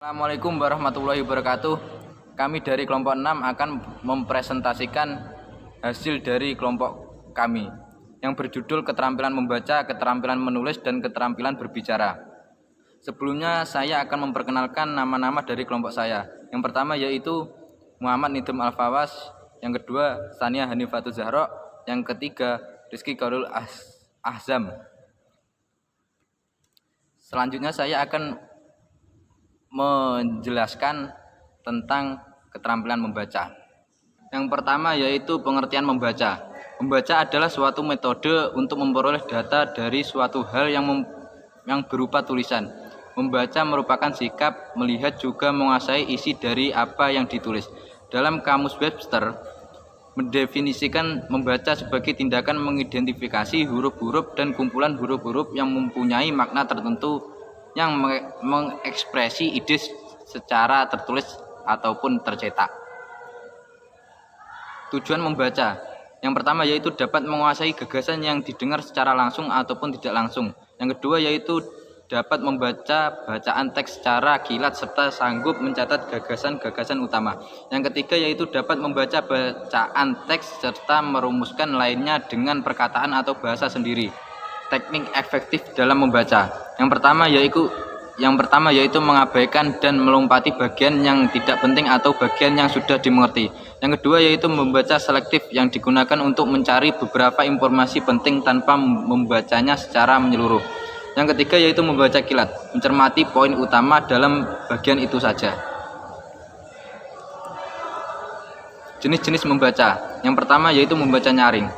Assalamualaikum warahmatullahi wabarakatuh. Kami dari kelompok 6 akan mempresentasikan hasil dari kelompok kami yang berjudul keterampilan membaca, keterampilan menulis, dan keterampilan berbicara. Sebelumnya saya akan memperkenalkan nama-nama dari kelompok saya. Yang pertama yaitu Muhammad Nidam Al-Fawas, yang kedua Sania Hanifatul Zahra, yang ketiga Rizky Qarul Ahzam. Selanjutnya saya akan menjelaskan tentang keterampilan membaca. Yang pertama yaitu pengertian membaca. Membaca adalah suatu metode untuk memperoleh data dari suatu hal yang berupa tulisan. Membaca merupakan sikap melihat juga menguasai isi dari apa yang ditulis. Dalam Kamus Webster mendefinisikan membaca sebagai tindakan mengidentifikasi huruf-huruf dan kumpulan huruf-huruf yang mempunyai makna tertentu yang mengekspresi ide secara tertulis ataupun tercetak. Tujuan membaca. Yang pertama yaitu dapat menguasai gagasan yang didengar secara langsung ataupun tidak langsung. Yang kedua yaitu dapat membaca bacaan teks secara kilat serta sanggup mencatat gagasan-gagasan utama. Yang ketiga yaitu dapat membaca bacaan teks serta merumuskan lainnya dengan perkataan atau bahasa sendiri. Teknik efektif dalam membaca. Yang pertama yaitu mengabaikan dan melompati bagian yang tidak penting atau bagian yang sudah dimengerti. Yang kedua yaitu membaca selektif yang digunakan untuk mencari beberapa informasi penting tanpa membacanya secara menyeluruh. Yang ketiga yaitu membaca kilat, mencermati poin utama dalam bagian itu saja. Jenis-jenis membaca. Yang pertama yaitu membaca nyaring.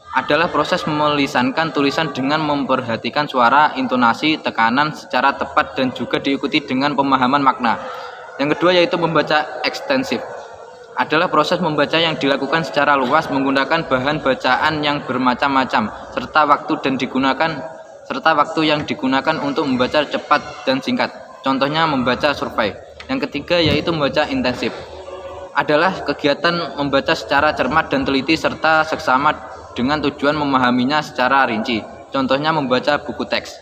Adalah proses melisankan tulisan dengan memperhatikan suara, intonasi, tekanan secara tepat dan juga diikuti dengan pemahaman makna. Yang kedua yaitu membaca ekstensif. Adalah proses membaca yang dilakukan secara luas menggunakan bahan bacaan yang bermacam-macam serta waktu yang digunakan untuk membaca cepat dan singkat. Contohnya membaca survei. Yang ketiga yaitu membaca intensif. Adalah kegiatan membaca secara cermat dan teliti serta seksama dengan tujuan memahaminya secara rinci. Contohnya membaca buku teks.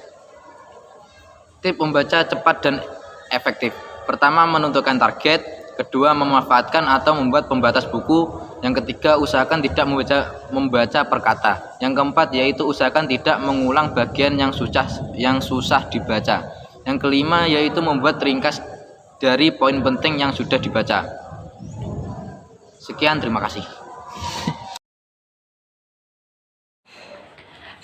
Tip membaca cepat dan efektif. Pertama, menentukan target. Kedua, memanfaatkan atau membuat pembatas buku. Yang ketiga, usahakan tidak membaca per kata. Yang keempat, yaitu usahakan tidak mengulang bagian yang susah dibaca. Yang kelima, yaitu membuat ringkas dari poin penting yang sudah dibaca. Sekian, terima kasih.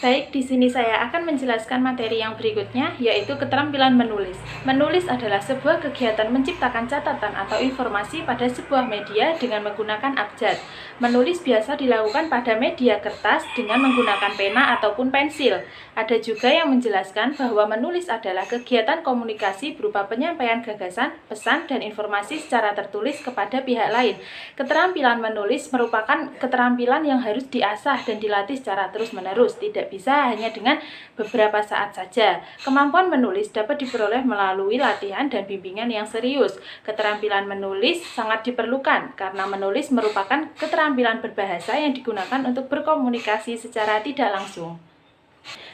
Baik, di sini saya akan menjelaskan materi yang berikutnya, yaitu keterampilan menulis. Menulis adalah sebuah kegiatan menciptakan catatan atau informasi pada sebuah media dengan menggunakan abjad. Menulis biasa dilakukan pada media kertas dengan menggunakan pena ataupun pensil. Ada juga yang menjelaskan bahwa menulis adalah kegiatan komunikasi berupa penyampaian gagasan, pesan, dan informasi secara tertulis kepada pihak lain. Keterampilan menulis merupakan keterampilan yang harus diasah dan dilatih secara terus-menerus, tidak bisa hanya dengan beberapa saat saja. Kemampuan menulis dapat diperoleh melalui latihan dan bimbingan yang serius. Keterampilan menulis sangat diperlukan karena menulis merupakan keterampilan berbahasa yang digunakan untuk berkomunikasi secara tidak langsung.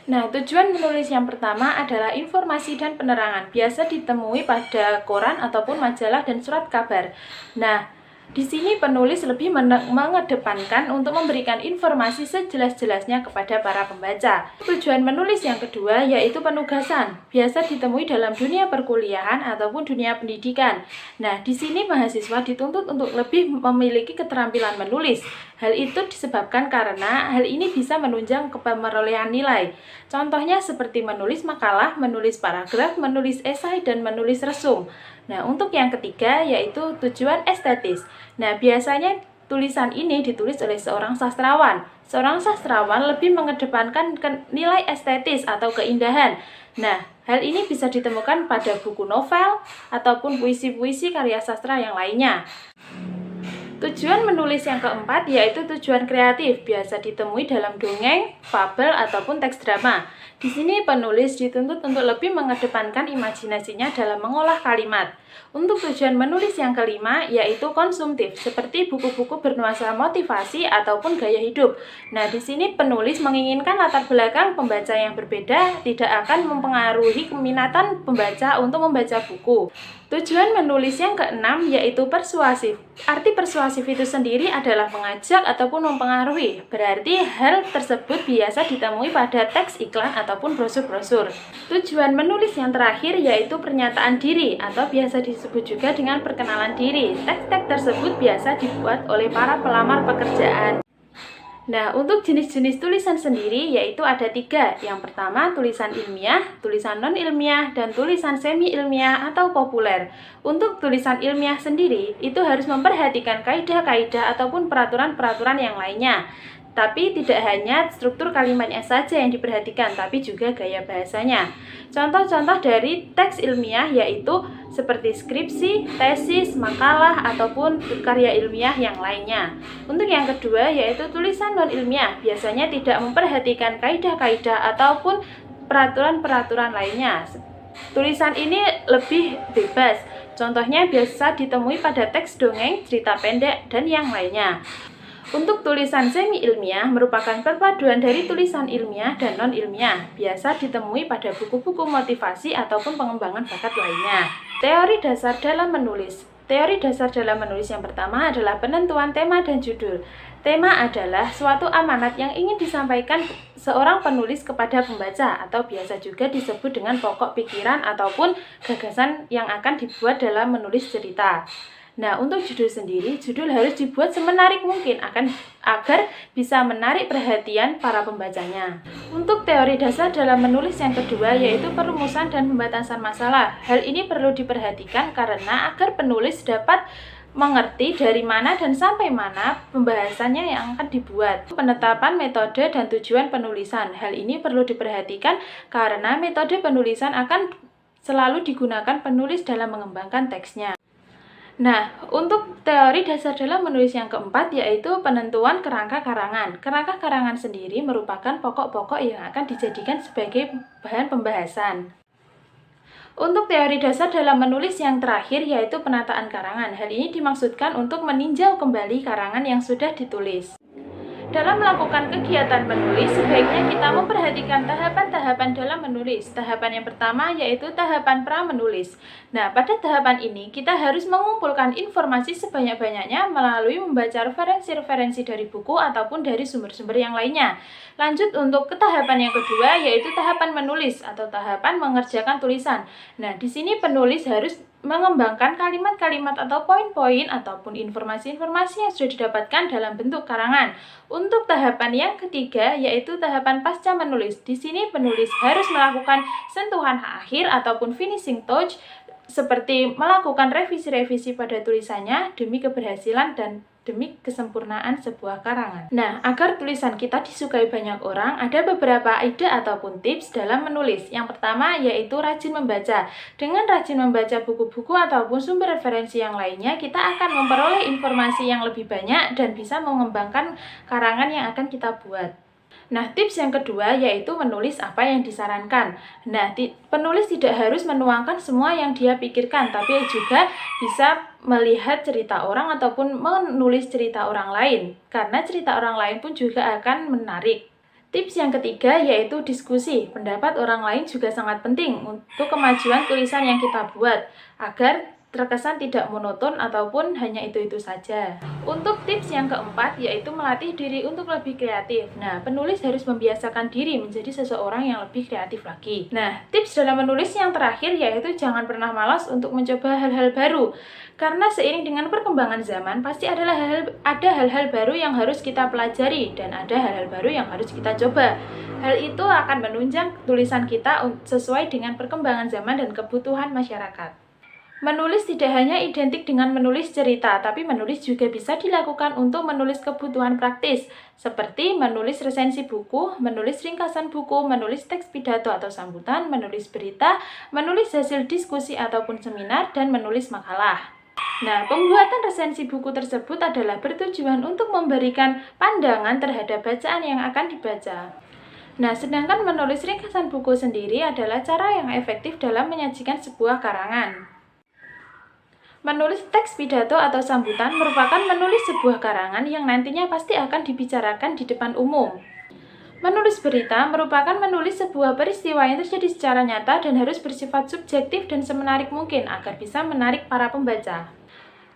Nah, tujuan menulis yang pertama adalah informasi dan penerangan. Biasa ditemui pada koran ataupun majalah dan surat kabar. Nah, di sini penulis lebih mengedepankan untuk memberikan informasi sejelas-jelasnya kepada para pembaca. Tujuan menulis yang kedua yaitu penugasan. Biasa ditemui dalam dunia perkuliahan ataupun dunia pendidikan. Nah, di sini mahasiswa dituntut untuk lebih memiliki keterampilan menulis. Hal itu disebabkan karena hal ini bisa menunjang pemerolehan nilai. Contohnya seperti menulis makalah, menulis paragraf, menulis esai, dan menulis resum. Nah, untuk yang ketiga yaitu tujuan estetis. Nah, biasanya tulisan ini ditulis oleh seorang sastrawan. Seorang sastrawan lebih mengedepankan nilai estetis atau keindahan. Nah, hal ini bisa ditemukan pada buku novel ataupun puisi-puisi karya sastra yang lainnya. Tujuan menulis yang keempat yaitu tujuan kreatif, biasa ditemui dalam dongeng, fabel, ataupun teks drama. Di sini penulis dituntut untuk lebih mengedepankan imajinasinya dalam mengolah kalimat. Untuk tujuan menulis yang kelima yaitu konsumtif, seperti buku-buku bernuansa motivasi ataupun gaya hidup. Nah, di sini penulis menginginkan latar belakang pembaca yang berbeda tidak akan mempengaruhi keminatan pembaca untuk membaca buku. Tujuan menulis yang keenam yaitu persuasif. Arti persuasif itu sendiri adalah mengajak ataupun mempengaruhi. Berarti hal tersebut biasa ditemui pada teks iklan ataupun brosur-brosur. Tujuan menulis yang terakhir yaitu pernyataan diri atau biasa disebut juga dengan perkenalan diri. Teks-teks tersebut biasa dibuat oleh para pelamar pekerjaan. Nah, untuk jenis-jenis tulisan sendiri yaitu ada 3. Yang pertama, tulisan ilmiah, tulisan non-ilmiah, dan tulisan semi-ilmiah atau populer. Untuk tulisan ilmiah sendiri, itu harus memperhatikan kaidah-kaidah ataupun peraturan-peraturan yang lainnya. Tapi tidak hanya struktur kalimatnya saja yang diperhatikan, tapi juga gaya bahasanya. Contoh-contoh dari teks ilmiah yaitu seperti skripsi, tesis, makalah, ataupun karya ilmiah yang lainnya. Untuk yang kedua yaitu tulisan non-ilmiah, biasanya tidak memperhatikan kaidah-kaidah ataupun peraturan-peraturan lainnya. Tulisan ini lebih bebas, contohnya biasa ditemui pada teks dongeng, cerita pendek, dan yang lainnya. Untuk tulisan semi-ilmiah merupakan perpaduan dari tulisan ilmiah dan non-ilmiah, biasa ditemui pada buku-buku motivasi ataupun pengembangan bakat lainnya. Teori dasar dalam menulis. Teori dasar dalam menulis yang pertama adalah penentuan tema dan judul. Tema adalah suatu amanat yang ingin disampaikan seorang penulis kepada pembaca atau biasa juga disebut dengan pokok pikiran ataupun gagasan yang akan dibuat dalam menulis cerita. Nah, untuk judul sendiri, judul harus dibuat semenarik mungkin agar bisa menarik perhatian para pembacanya. Untuk teori dasar dalam menulis yang kedua yaitu perumusan dan pembatasan masalah. Hal ini perlu diperhatikan karena agar penulis dapat mengerti dari mana dan sampai mana pembahasannya yang akan dibuat. Penetapan metode dan tujuan penulisan. Hal ini perlu diperhatikan karena metode penulisan akan selalu digunakan penulis dalam mengembangkan teksnya. Nah, untuk teori dasar dalam menulis yang keempat yaitu penentuan kerangka karangan. Kerangka karangan sendiri merupakan pokok-pokok yang akan dijadikan sebagai bahan pembahasan. Untuk teori dasar dalam menulis yang terakhir yaitu penataan karangan. Hal ini dimaksudkan untuk meninjau kembali karangan yang sudah ditulis. Dalam melakukan kegiatan menulis, sebaiknya kita memperhatikan tahapan-tahapan dalam menulis. Tahapan yang pertama yaitu tahapan pra-menulis. Nah, pada tahapan ini kita harus mengumpulkan informasi sebanyak-banyaknya melalui membaca referensi-referensi dari buku ataupun dari sumber-sumber yang lainnya. Lanjut untuk ke tahapan yang kedua yaitu tahapan menulis atau tahapan mengerjakan tulisan. Nah, di sini penulis harus mengembangkan kalimat-kalimat atau poin-poin ataupun informasi-informasi yang sudah didapatkan dalam bentuk karangan. Untuk tahapan yang ketiga yaitu tahapan pasca menulis. Di sini penulis harus melakukan sentuhan akhir ataupun finishing touch seperti melakukan revisi-revisi pada tulisannya demi keberhasilan dan demi kesempurnaan sebuah karangan. Nah, agar tulisan kita disukai banyak orang, ada beberapa ide ataupun tips dalam menulis. Yang pertama yaitu rajin membaca. Dengan rajin membaca buku-buku ataupun sumber referensi yang lainnya, kita akan memperoleh informasi yang lebih banyak dan bisa mengembangkan karangan yang akan kita buat. Nah, tips yang kedua yaitu menulis apa yang disarankan. Nah, penulis tidak harus menuangkan semua yang dia pikirkan, tapi juga bisa melihat cerita orang ataupun menulis cerita orang lain, karena cerita orang lain pun juga akan menarik. Tips yang ketiga yaitu diskusi. Pendapat orang lain juga sangat penting untuk kemajuan tulisan yang kita buat, agar terkesan tidak monoton ataupun hanya itu-itu saja. Untuk tips yang keempat yaitu melatih diri untuk lebih kreatif. Nah, penulis harus membiasakan diri menjadi seseorang yang lebih kreatif lagi. Nah, tips dalam menulis yang terakhir yaitu jangan pernah malas untuk mencoba hal-hal baru. Karena seiring dengan perkembangan zaman, pasti ada hal-hal baru yang harus kita pelajari dan ada hal-hal baru yang harus kita coba. Hal itu akan menunjang tulisan kita sesuai dengan perkembangan zaman dan kebutuhan masyarakat. Menulis tidak hanya identik dengan menulis cerita, tapi menulis juga bisa dilakukan untuk menulis kebutuhan praktis, seperti menulis resensi buku, menulis ringkasan buku, menulis teks pidato atau sambutan, menulis berita, menulis hasil diskusi ataupun seminar, dan menulis makalah. Nah, pembuatan resensi buku tersebut adalah bertujuan untuk memberikan pandangan terhadap bacaan yang akan dibaca. Nah, sedangkan menulis ringkasan buku sendiri adalah cara yang efektif dalam menyajikan sebuah karangan. Menulis teks pidato atau sambutan merupakan menulis sebuah karangan yang nantinya pasti akan dibicarakan di depan umum. Menulis berita merupakan menulis sebuah peristiwa yang terjadi secara nyata dan harus bersifat subjektif dan semenarik mungkin agar bisa menarik para pembaca.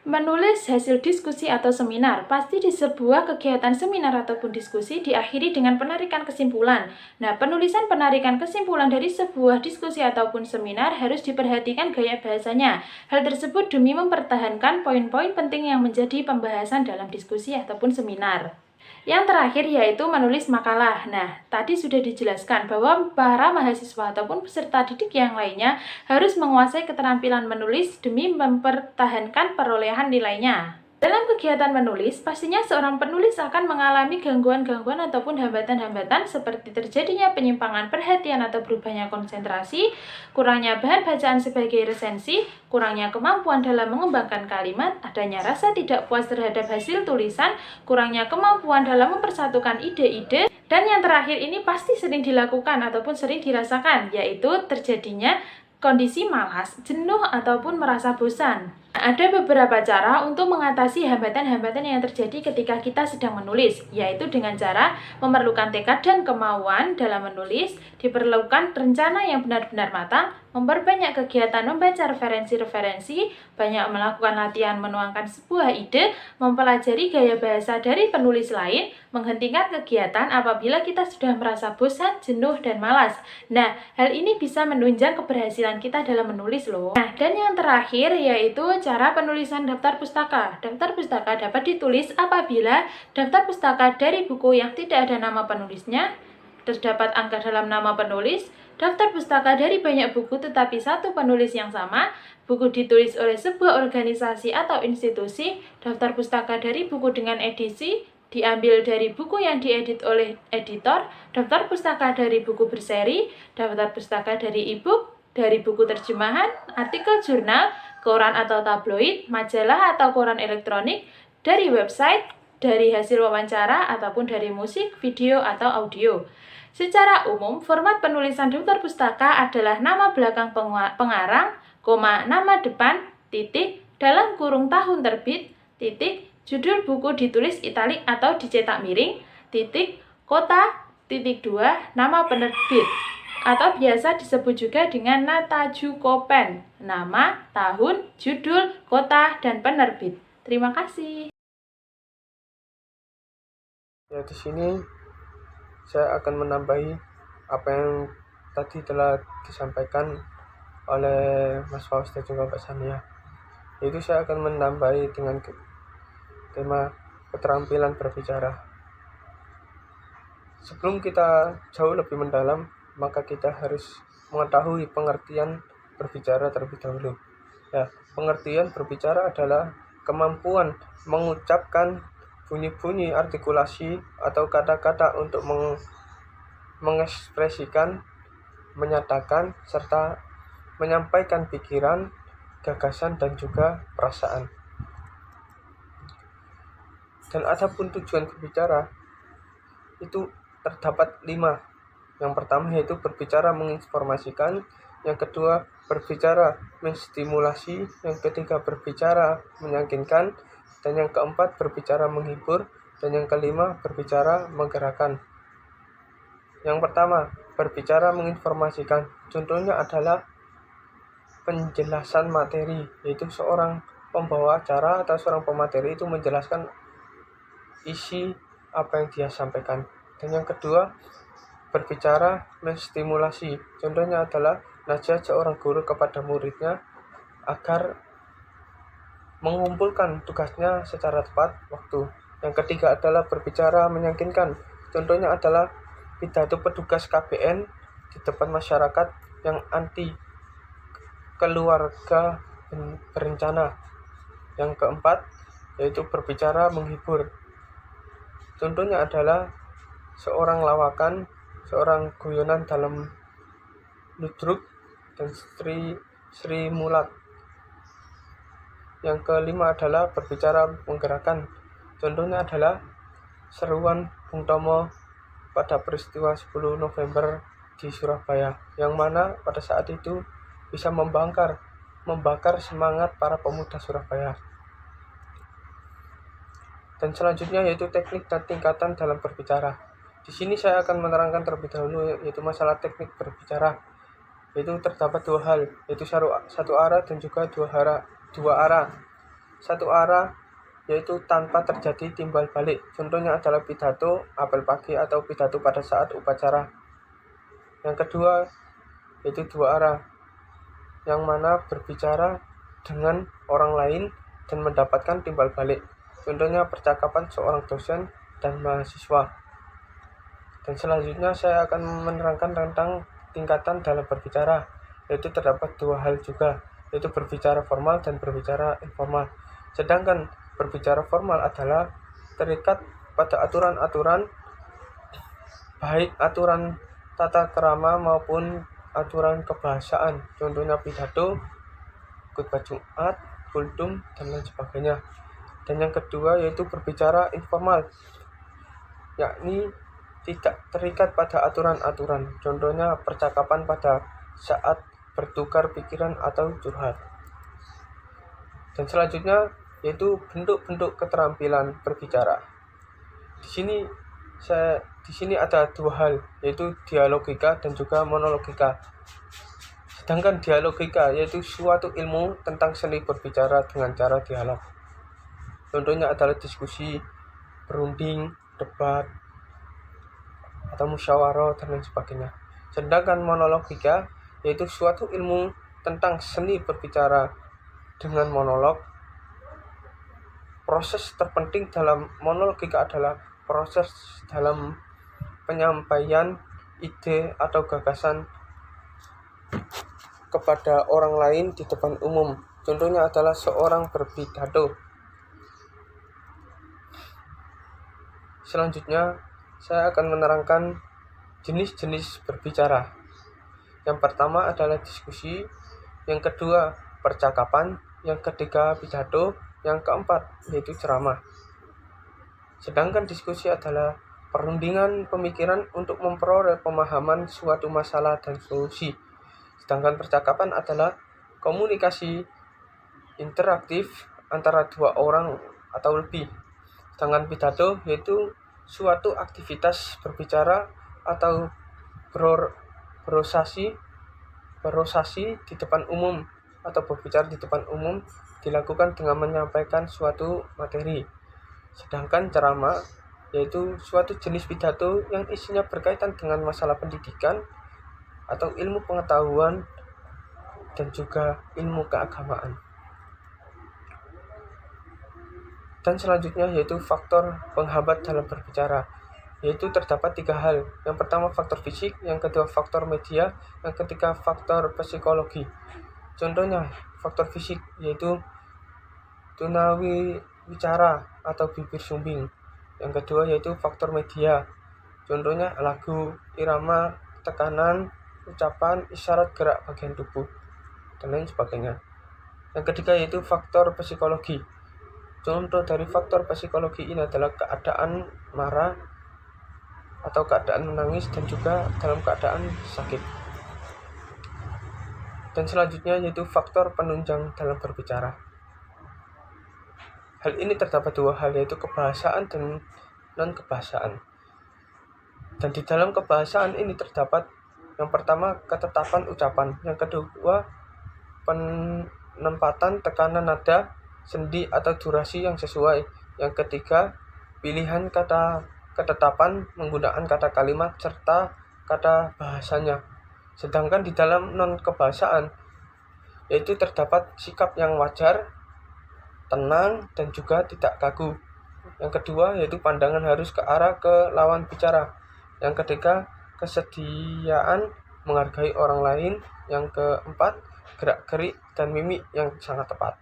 Menulis hasil diskusi atau seminar. Pasti di sebuah kegiatan seminar ataupun diskusi diakhiri dengan penarikan kesimpulan. Nah, penulisan penarikan kesimpulan dari sebuah diskusi ataupun seminar harus diperhatikan gaya bahasanya. Hal tersebut demi mempertahankan poin-poin penting yang menjadi pembahasan dalam diskusi ataupun seminar. Yang terakhir yaitu menulis makalah. Nah, tadi sudah dijelaskan bahwa para mahasiswa ataupun peserta didik yang lainnya harus menguasai keterampilan menulis demi mempertahankan perolehan nilainya. Dalam kegiatan menulis, pastinya seorang penulis akan mengalami gangguan-gangguan ataupun hambatan-hambatan seperti terjadinya penyimpangan perhatian atau berubahnya konsentrasi, kurangnya bahan bacaan sebagai resensi, kurangnya kemampuan dalam mengembangkan kalimat, adanya rasa tidak puas terhadap hasil tulisan, kurangnya kemampuan dalam mempersatukan ide-ide, dan yang terakhir ini pasti sering dilakukan ataupun sering dirasakan, yaitu terjadinya kondisi malas, jenuh, ataupun merasa bosan. Ada beberapa cara untuk mengatasi hambatan-hambatan yang terjadi ketika kita sedang menulis, yaitu dengan cara memerlukan tekad dan kemauan dalam menulis, diperlukan rencana yang benar-benar matang, memperbanyak kegiatan membaca referensi-referensi, banyak melakukan latihan menuangkan sebuah ide, mempelajari gaya bahasa dari penulis lain, menghentikan kegiatan apabila kita sudah merasa bosan, jenuh, dan malas. Nah, hal ini bisa menunjang keberhasilan kita dalam menulis loh. Nah, dan yang terakhir yaitu cara penulisan daftar pustaka. Daftar pustaka dapat ditulis apabila daftar pustaka dari buku yang tidak ada nama penulisnya, terdapat angka dalam nama penulis, daftar pustaka dari banyak buku tetapi satu penulis yang sama, buku ditulis oleh sebuah organisasi atau institusi, daftar pustaka dari buku dengan edisi, diambil dari buku yang diedit oleh editor, daftar pustaka dari buku berseri, daftar pustaka dari e-book, dari buku terjemahan, artikel jurnal, koran atau tabloid, majalah atau koran elektronik, dari website, dari hasil wawancara, ataupun dari musik, video, atau audio. Secara umum, format penulisan daftar pustaka adalah nama belakang pengarang, nama depan, titik, dalam kurung tahun terbit, titik, judul buku ditulis italik atau dicetak miring, titik, kota, titik 2, nama penerbit, atau biasa disebut juga dengan Natajukopen, nama, tahun, judul, kota, dan penerbit. Terima kasih. Ya, di sini saya akan menambahi apa yang tadi telah disampaikan oleh Mas Faus dan juga Mbak Sania. Yaitu saya akan menambahi dengan tema keterampilan berbicara. Sebelum kita jauh lebih mendalam, maka kita harus mengetahui pengertian berbicara terlebih dahulu. Ya, pengertian berbicara adalah kemampuan mengucapkan bunyi-bunyi artikulasi atau kata-kata untuk mengekspresikan, menyatakan, serta menyampaikan pikiran, gagasan, dan juga perasaan. Dan adapun tujuan berbicara itu terdapat 5. Yang pertama yaitu berbicara menginformasikan, yang kedua berbicara menstimulasi, yang ketiga berbicara meyakinkan, dan yang keempat berbicara menghibur, dan yang kelima berbicara menggerakkan. Yang pertama, berbicara menginformasikan. Contohnya adalah penjelasan materi, yaitu seorang pembawa acara atau seorang pemateri itu menjelaskan isi apa yang dia sampaikan. Dan yang kedua, berbicara menstimulasi. Contohnya adalah nasihat seorang guru kepada muridnya agar mengumpulkan tugasnya secara tepat waktu. Yang ketiga adalah berbicara meyakinkan. Contohnya adalah pidato petugas KBN di depan masyarakat yang anti keluarga berencana. Yang keempat yaitu berbicara menghibur. Contohnya adalah seorang lawakan, seorang guyonan dalam ludruk, dan Sri Mulat. Yang kelima adalah berbicara menggerakkan. Contohnya adalah seruan Bung Tomo pada peristiwa 10 November di Surabaya, yang mana pada saat itu bisa membakar semangat para pemuda Surabaya. Dan selanjutnya yaitu teknik dan tingkatan dalam berbicara. Di sini saya akan menerangkan terlebih dahulu yaitu masalah teknik berbicara. Yaitu terdapat dua hal, yaitu satu arah dan juga dua arah. Satu arah yaitu tanpa terjadi timbal balik. Contohnya adalah pidato, apel pagi atau pidato pada saat upacara. Yang kedua yaitu dua arah, yang mana berbicara dengan orang lain dan mendapatkan timbal balik. Contohnya percakapan seorang dosen dan mahasiswa. Dan selanjutnya saya akan menerangkan tentang tingkatan dalam berbicara, yaitu terdapat dua hal juga, yaitu berbicara formal dan berbicara informal. Sedangkan berbicara formal adalah terikat pada aturan-aturan, baik aturan tata krama maupun aturan kebahasaan, contohnya pidato, khutbah Jumat, kultum, dan lain sebagainya. Dan yang kedua yaitu berbicara informal, yakni tidak terikat pada aturan-aturan, contohnya percakapan pada saat bertukar pikiran atau curhat. Dan selanjutnya yaitu bentuk-bentuk keterampilan berbicara. Di sini ada dua hal, yaitu dialogika dan juga monologika. Sedangkan dialogika yaitu suatu ilmu tentang seni berbicara dengan cara dialog. Contohnya adalah diskusi, berunding, debat, atau musyawarah dan lain sebagainya. Sedangkan monologika yaitu suatu ilmu tentang seni berbicara dengan monolog. Proses terpenting dalam monologika adalah proses dalam penyampaian ide atau gagasan kepada orang lain di depan umum. Contohnya adalah seorang berpidato. Selanjutnya saya akan menerangkan jenis-jenis berbicara. Yang pertama adalah diskusi, yang kedua percakapan, yang ketiga pidato, yang keempat yaitu ceramah. Sedangkan diskusi adalah perundingan pemikiran untuk memperoleh pemahaman suatu masalah dan solusi. Sedangkan percakapan adalah komunikasi interaktif antara dua orang atau lebih. Sedangkan pidato yaitu suatu aktivitas berbicara atau berorasi di depan umum atau berbicara di depan umum dilakukan dengan menyampaikan suatu materi. Sedangkan ceramah yaitu suatu jenis pidato yang isinya berkaitan dengan masalah pendidikan atau ilmu pengetahuan dan juga ilmu keagamaan. Dan selanjutnya yaitu faktor penghambat dalam berbicara, yaitu terdapat tiga hal. Yang pertama faktor fisik, yang kedua faktor media, yang ketiga faktor psikologi. Contohnya faktor fisik yaitu tunawi bicara atau bibir sumbing. Yang kedua yaitu faktor media, contohnya lagu, irama, tekanan, ucapan, isyarat gerak bagian tubuh, dan lain sebagainya. Yang ketiga yaitu faktor psikologi. Contoh dari faktor psikologi ini adalah keadaan marah atau keadaan menangis dan juga dalam keadaan sakit. Dan selanjutnya yaitu faktor penunjang dalam berbicara. Hal ini terdapat dua hal, yaitu kebahasaan dan non-kebahasaan. Dan di dalam kebahasaan ini terdapat yang pertama ketetapan ucapan, yang kedua penempatan tekanan nada, sendi atau durasi yang sesuai, yang ketiga pilihan kata ketetapan menggunakan kata kalimat serta kata bahasanya. Sedangkan di dalam non-kebahasaan yaitu terdapat sikap yang wajar, tenang, dan juga tidak kaku. Yang kedua yaitu pandangan harus ke arah ke lawan bicara. Yang ketiga kesediaan menghargai orang lain. Yang keempat gerak-gerik dan mimik yang sangat tepat.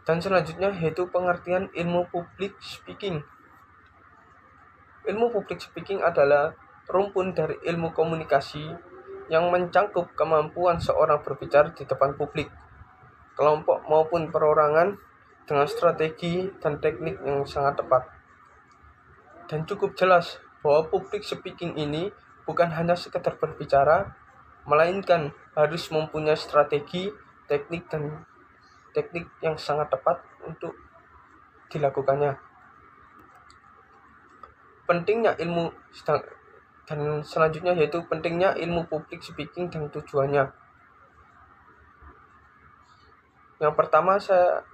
Dan selanjutnya yaitu pengertian ilmu public speaking. Ilmu public speaking adalah rumpun dari ilmu komunikasi yang mencangkup kemampuan seorang berbicara di depan publik, kelompok maupun perorangan dengan strategi dan teknik yang sangat tepat. Dan cukup jelas bahwa public speaking ini bukan hanya sekedar berbicara, melainkan harus mempunyai strategi, teknik yang sangat tepat untuk dilakukannya. pentingnya ilmu dan selanjutnya yaitu pentingnya ilmu public speaking dan tujuannya. Yang pertama saya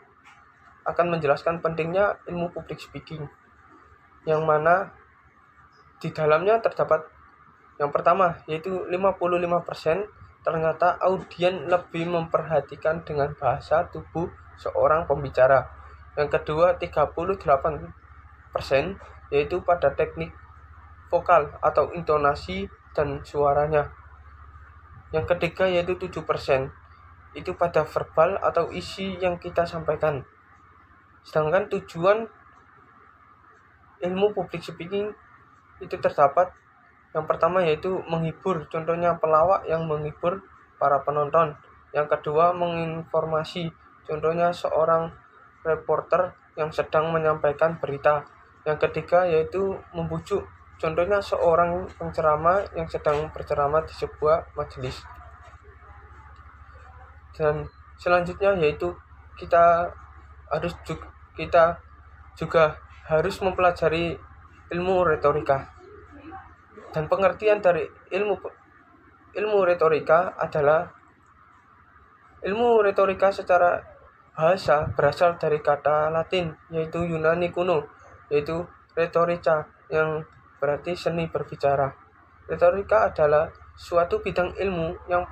akan menjelaskan pentingnya ilmu public speaking, yang mana di dalamnya terdapat yang pertama yaitu 55% ternyata audien lebih memperhatikan dengan bahasa tubuh seorang pembicara. Yang kedua 38% yaitu pada teknik vokal atau intonasi dan suaranya. Yang ketiga yaitu 7% itu pada verbal atau isi yang kita sampaikan. Sedangkan tujuan ilmu public speaking itu terdapat yang pertama yaitu menghibur, contohnya pelawak yang menghibur para penonton. Yang kedua menginformasi, contohnya seorang reporter yang sedang menyampaikan berita. Yang ketiga yaitu membujuk, contohnya seorang penceramah yang sedang berceramah di sebuah majelis. Dan selanjutnya yaitu kita juga harus mempelajari ilmu retorika. Dan pengertian dari ilmu retorika adalah ilmu retorika secara bahasa berasal dari kata Latin yaitu Yunani kuno yaitu retorica yang berarti seni berbicara. Retorika adalah suatu bidang ilmu yang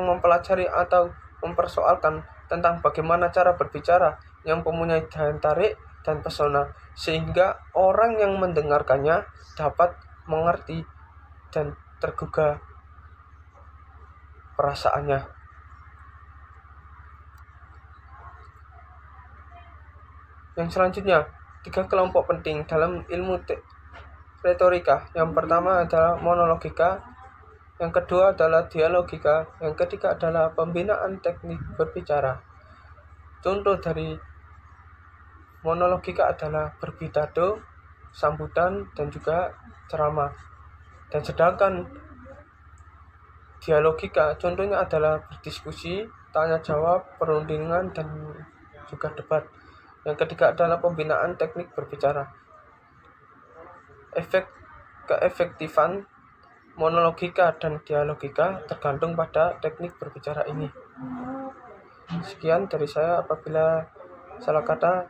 mempelajari atau mempersoalkan tentang bagaimana cara berbicara yang mempunyai daya tarik dan pesona sehingga orang yang mendengarkannya dapat mengerti dan tergugah perasaannya. Yang selanjutnya, 3 kelompok penting dalam ilmu retorika. Yang pertama adalah monologika, yang kedua adalah dialogika, yang ketiga adalah pembinaan teknik berbicara. Contoh dari monologika adalah berpidato, sambutan, dan juga ceramah. Dan sedangkan dialogika contohnya adalah berdiskusi, tanya jawab, perundingan, dan juga debat. Yang ketiga adalah pembinaan teknik berbicara. Keefektifan monologika dan dialogika tergantung pada teknik berbicara ini. Sekian dari saya, apabila salah kata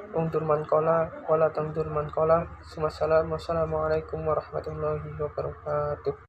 Ungdurman kola, wala tangdurman kola. Wassalamualaikum warahmatullahi wabarakatuh.